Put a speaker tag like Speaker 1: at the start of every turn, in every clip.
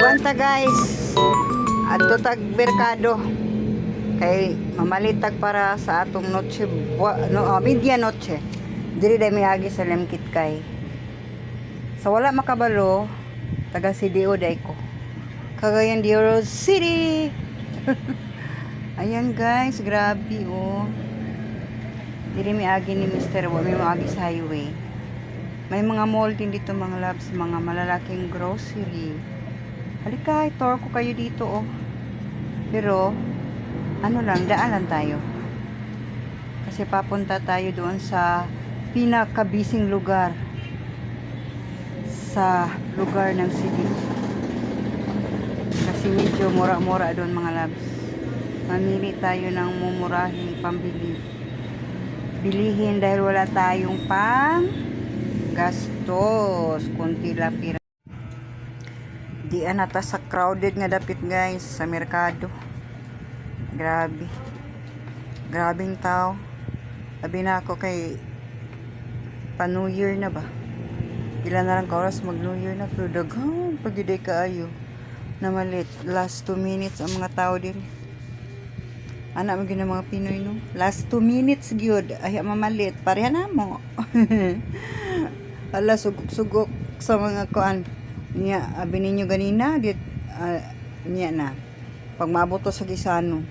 Speaker 1: Banta guys, adto tag merkado kay mamalitag para sa atong noche medianoche diri day miagi sa Lemkit kay sa wala makabalo taga CDO day ko Cagayan de Oro City. Ayan guys, grabe oh, diri miagi ni Mr. Wa may miagi sa highway. May mga mall din dito mga loves, mga malalaking grocery. Halika, tour ko kayo dito oh. Pero, ano lang, daan lang tayo. Kasi papunta tayo doon sa pinakabising lugar. Sa lugar ng city. Kasi medyo mura-mura doon mga loves. Mamili tayo ng mumurahing pambili. Bilihin dahil wala tayong pang gastos, kunti lang pira. Di anata sa crowded nga dapit guys sa merkado. Grabing tao. Sabi na ako kay pa New Year na ba? Ilan na lang ka oras mag New Year na, pero daghang pagiday kaayo na malit. Last 2 minutes ang mga tao diri. Anak mo gina mga Pinoy no? Last 2 minutes gyud ay mamalit. Pareha na mo. Ala, sugok-sugok sa mga kuan niya. Abi ninyo ganina dit niya na pag maabot sa Gisano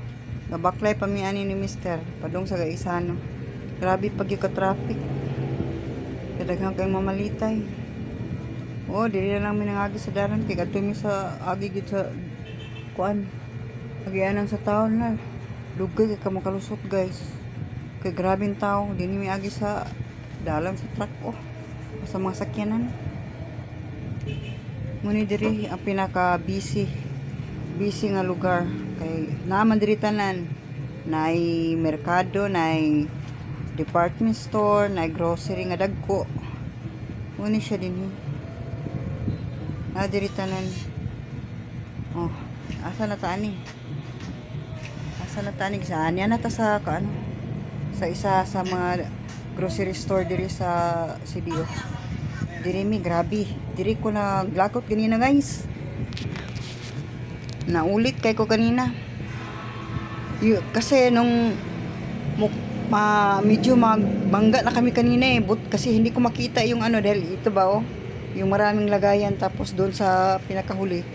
Speaker 1: gabaklay pa mi ani ni Mister padung sa Gisano. Grabe pag yung ka-traffic kadaghang kay mamalitay. Oh, dili na lang minangagi sa dalan kay kadto mi sa agi gid sa kuan agianan sa taon na lugay kay ka makalusot guys kay grabing tao dinhi mi agi sa dalan sa truck oh sa mga sakyanan. Muni diri ang pinaka busy nga lugar kay naman diri tanan naay merkado, naay department store, naay grocery nga dagko. Muni siya dinhi. Na diri tanan. Oh, asa na ta ani? Asa na ta ani sa anya na ta sa kaano? Sa isa sa mga grocery store diri sa CDO. Diri mi grabe. Diri ko na glakot ganina guys. Naulit kay ko kanina. Kasi nung medyo magbangga na kami kanina eh. Kasi hindi ko makita yung ano dahil ito ba oh. Yung maraming lagayan tapos doon sa pinakahuli.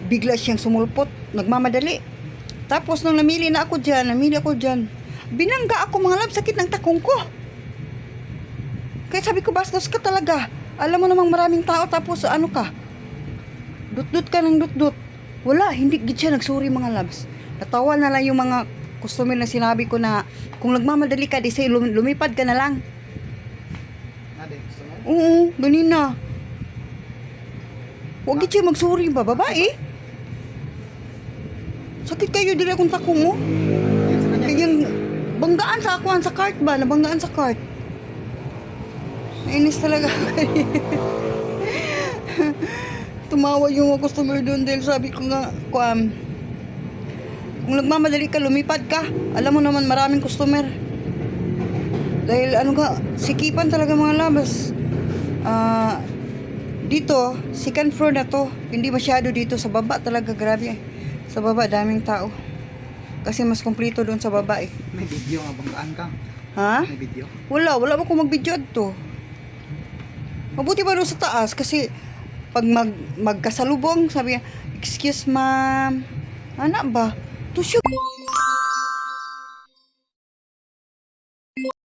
Speaker 1: Bigla siyang sumulpot. Nagmamadali. Tapos nung namili ako dyan. Binangga ako mga lab, sakit ng takong ko. Kaya sabi ko, bastos ka talaga. Alam mo namang maraming tao tapos ano ka? Dut-dut ka ng dut-dut. Wala, hindi gid siya nagsuri mga labs. Natawa na lang yung mga customer na sinabi ko na kung nagmamadali ka, di say lumipad ka na lang. Oo, ganina. Huwag gid siya magsuri ba, babae? Sakit kayo dili akong takong mo. Kaya banggaan sa akuan sa cart ba? Nabanggaan sa cart. Nainis talaga tumawa yung mga customer doon dahil sabi ko nga kung nagmamadali ka, lumipad ka. Alam mo naman maraming customer dahil ano ka, sikipan talaga mga labas. Dito second floor na to, hindi masyado dito sa baba talaga. Grabe sa baba daming tao kasi mas kompleto doon sa baba eh.
Speaker 2: May video nga banggaan ka?
Speaker 1: Ha?
Speaker 2: May video?
Speaker 1: Wala ba ko mag-video to. Mabuti pa doon sa taas kasi pag magkasalubong sabi niya, excuse ma'am, anak ba? To shoot.